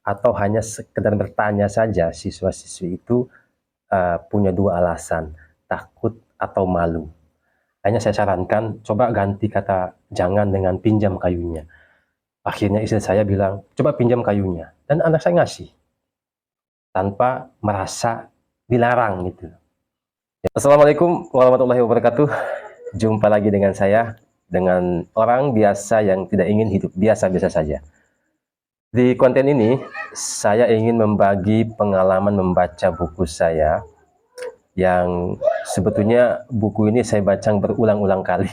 atau hanya sekedar bertanya saja, siswa-siswi itu punya dua alasan, takut atau malu. Hanya saya sarankan, coba ganti kata jangan dengan pinjam kayunya. Akhirnya istri saya bilang, coba pinjam kayunya. Dan anak saya ngasih, tanpa merasa dilarang gitu. Assalamualaikum warahmatullahi wabarakatuh. Jumpa lagi dengan saya, dengan orang biasa yang tidak ingin hidup biasa-biasa saja. Di konten ini, saya ingin membagi pengalaman membaca buku saya yang sebetulnya buku ini saya baca berulang-ulang kali.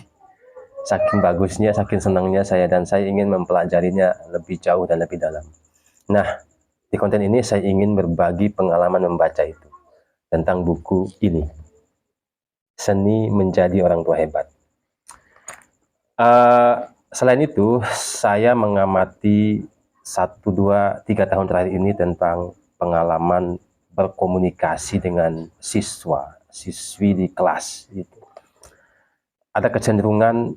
Saking bagusnya, saking senangnya saya, dan saya ingin mempelajarinya lebih jauh dan lebih dalam. Nah, di konten ini saya ingin berbagi pengalaman membaca itu tentang buku ini, Seni Menjadi Orang Tua Hebat. Selain itu, saya mengamati 1, 2, 3 tahun terakhir ini tentang pengalaman berkomunikasi dengan siswi di kelas. Gitu. Ada kecenderungan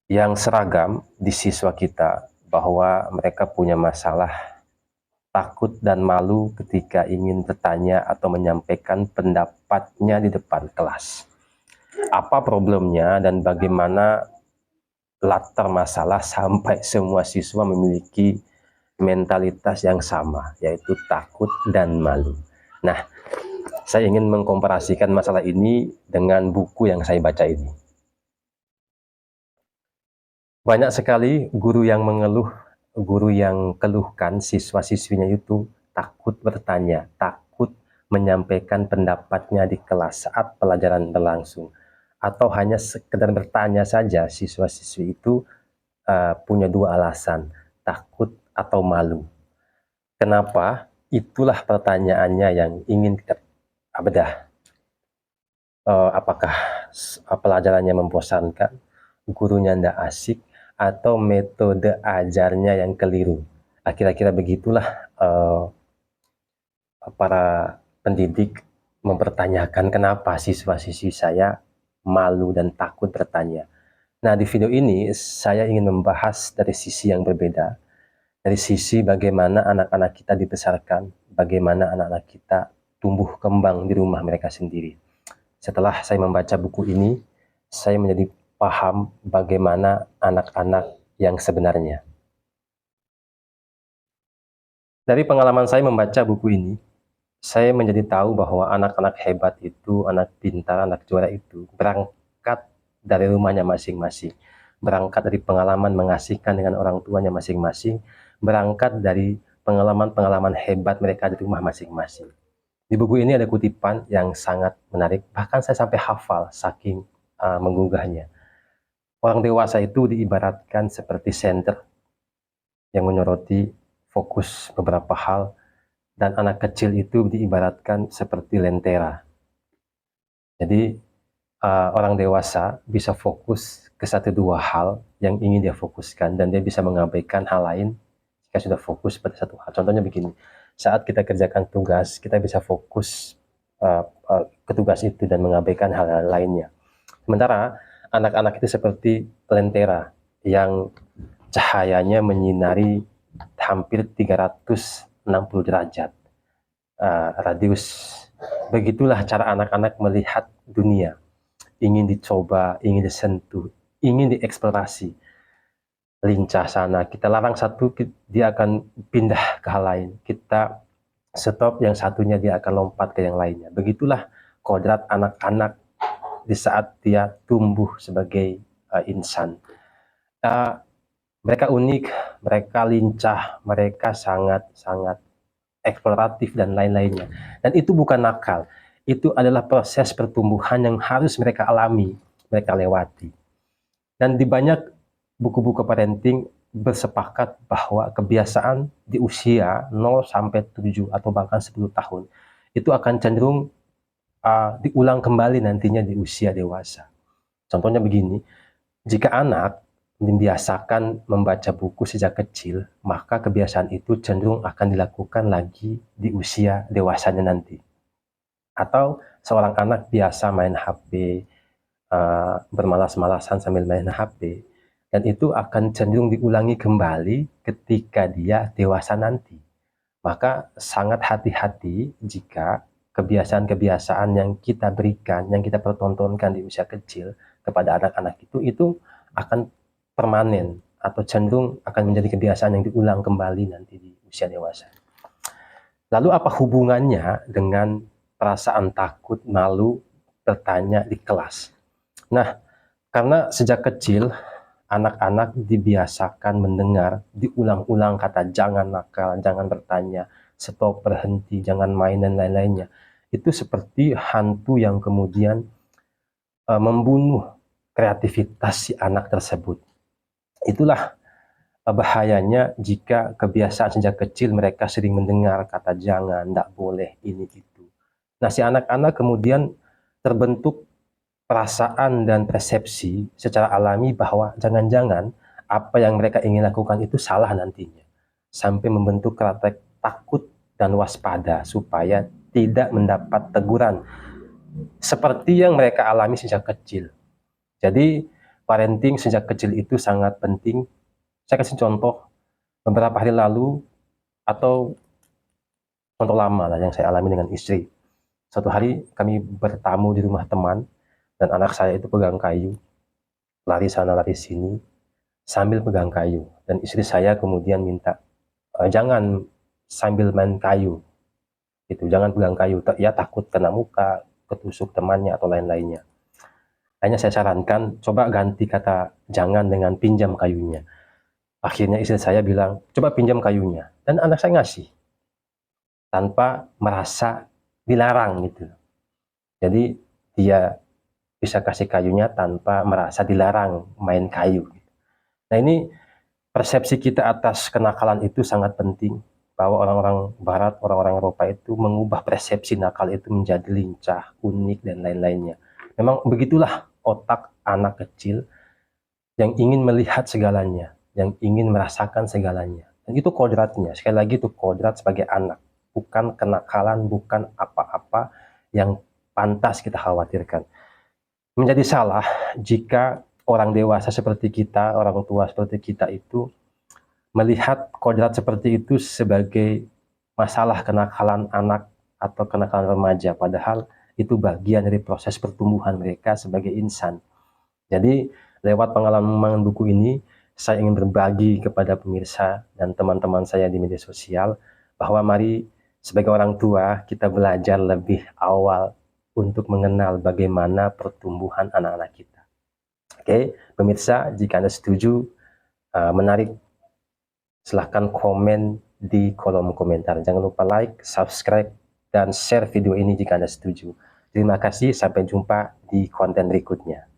yang seragam di siswa kita bahwa mereka punya masalah takut dan malu ketika ingin bertanya atau menyampaikan pendapatnya di depan kelas. Apa problemnya dan bagaimana latar masalah sampai semua siswa memiliki mentalitas yang sama, yaitu takut dan malu. Nah, saya ingin mengkomparasikan masalah ini dengan buku yang saya baca ini. Banyak sekali guru yang mengeluh, guru yang keluhkan siswa-siswinya itu takut bertanya, takut menyampaikan pendapatnya di kelas saat pelajaran berlangsung. Atau hanya sekedar bertanya saja, siswa-siswi itu punya dua alasan, takut atau malu. Kenapa? Itulah pertanyaannya yang ingin kita bedah. Apakah pelajarannya membosankan, gurunya tidak asik, atau metode ajarnya yang keliru? Kira-kira begitulah para pendidik mempertanyakan kenapa siswa-siswi saya malu dan takut bertanya. Nah, di video ini saya ingin membahas dari sisi yang berbeda, dari sisi bagaimana anak-anak kita dibesarkan, bagaimana anak-anak kita tumbuh kembang di rumah mereka sendiri. Setelah saya membaca buku ini, saya menjadi paham bagaimana anak-anak yang sebenarnya. Dari pengalaman saya membaca buku ini, saya menjadi tahu bahwa anak-anak hebat itu, anak pintar, anak juara itu berangkat dari rumahnya masing-masing, berangkat dari pengalaman mengasihkan dengan orang tuanya masing-masing, berangkat dari pengalaman-pengalaman hebat mereka di rumah masing-masing. Di buku ini ada kutipan yang sangat menarik, bahkan saya sampai hafal saking menggugahnya. Orang dewasa itu diibaratkan seperti senter yang menyoroti fokus beberapa hal, dan anak kecil itu diibaratkan seperti lentera. Jadi orang dewasa bisa fokus ke 1-2 hal yang ingin dia fokuskan, dan dia bisa mengabaikan hal lain jika sudah fokus pada satu hal. Contohnya begini, saat kita kerjakan tugas, kita bisa fokus ke tugas itu dan mengabaikan hal-hal lainnya. Sementara anak-anak itu seperti lentera yang cahayanya menyinari hampir 360 derajat radius. Begitulah cara anak-anak melihat dunia. Ingin dicoba, ingin disentuh, ingin dieksplorasi. Lincah sana, kita larang satu, dia akan pindah ke hal lain. Kita stop yang satunya, dia akan lompat ke yang lainnya. Begitulah kodrat anak-anak di saat dia tumbuh sebagai insan. Mereka unik, mereka lincah, mereka sangat-sangat eksploratif dan lain-lainnya. Dan itu bukan nakal, itu adalah proses pertumbuhan yang harus mereka alami, mereka lewati. Dan di banyak buku-buku parenting bersepakat bahwa kebiasaan di usia 0 sampai 7 atau bahkan 10 tahun itu akan cenderung diulang kembali nantinya di usia dewasa. Contohnya begini, jika anak membiasakan membaca buku sejak kecil, maka kebiasaan itu cenderung akan dilakukan lagi di usia dewasanya nanti. Atau seorang anak biasa main HP, bermalas-malasan sambil main HP, dan itu akan cenderung diulangi kembali ketika dia dewasa nanti. Maka sangat hati-hati jika kebiasaan-kebiasaan yang kita berikan, yang kita pertontonkan di usia kecil kepada anak-anak itu akan permanen atau cenderung akan menjadi kebiasaan yang diulang kembali nanti di usia dewasa. Lalu apa hubungannya dengan perasaan takut, malu, bertanya di kelas? Nah, karena sejak kecil anak-anak dibiasakan mendengar diulang-ulang kata jangan nakal, jangan bertanya, stop, berhenti, jangan main dan lain-lainnya. Itu seperti hantu yang kemudian membunuh kreativitas si anak tersebut. Itulah bahayanya jika kebiasaan sejak kecil mereka sering mendengar kata jangan, tidak boleh, ini itu. Nah, si anak-anak kemudian terbentuk perasaan dan persepsi secara alami bahwa jangan-jangan apa yang mereka ingin lakukan itu salah nantinya. Sampai membentuk karakter takut dan waspada supaya tidak mendapat teguran seperti yang mereka alami sejak kecil. Jadi parenting sejak kecil itu sangat penting. Saya kasih contoh beberapa hari lalu atau contoh lama lah yang saya alami dengan istri. Suatu hari kami bertamu di rumah teman dan anak saya itu pegang kayu, lari sana lari sini sambil pegang kayu, dan istri saya kemudian minta jangan sambil main kayu gitu, jangan pegang kayu, ya takut kena muka, ketusuk temannya atau lain-lainnya. Hanya saya sarankan coba ganti kata jangan dengan pinjam kayunya. Akhirnya istri saya bilang coba pinjam kayunya, dan anak saya ngasih tanpa merasa dilarang gitu. Jadi dia bisa kasih kayunya tanpa merasa dilarang main kayu. Nah, ini persepsi kita atas kenakalan itu sangat penting, bahwa orang-orang barat, orang-orang Eropa itu mengubah persepsi nakal itu menjadi lincah, unik, dan lain-lainnya. Memang begitulah otak anak kecil yang ingin melihat segalanya, yang ingin merasakan segalanya. Dan itu kodratnya, sekali lagi itu kodrat sebagai anak, bukan kenakalan, bukan apa-apa yang pantas kita khawatirkan. Menjadi salah jika orang dewasa seperti kita, orang tua seperti kita itu melihat kodrat seperti itu sebagai masalah kenakalan anak atau kenakalan remaja, padahal itu bagian dari proses pertumbuhan mereka sebagai insan. Jadi lewat pengalaman buku ini, saya ingin berbagi kepada pemirsa dan teman-teman saya di media sosial bahwa mari sebagai orang tua kita belajar lebih awal untuk mengenal bagaimana pertumbuhan anak-anak kita. Oke, pemirsa, jika Anda setuju, menarik, silahkan komen di kolom komentar. Jangan lupa like, subscribe, dan share video ini jika Anda setuju. Terima kasih, sampai jumpa di konten berikutnya.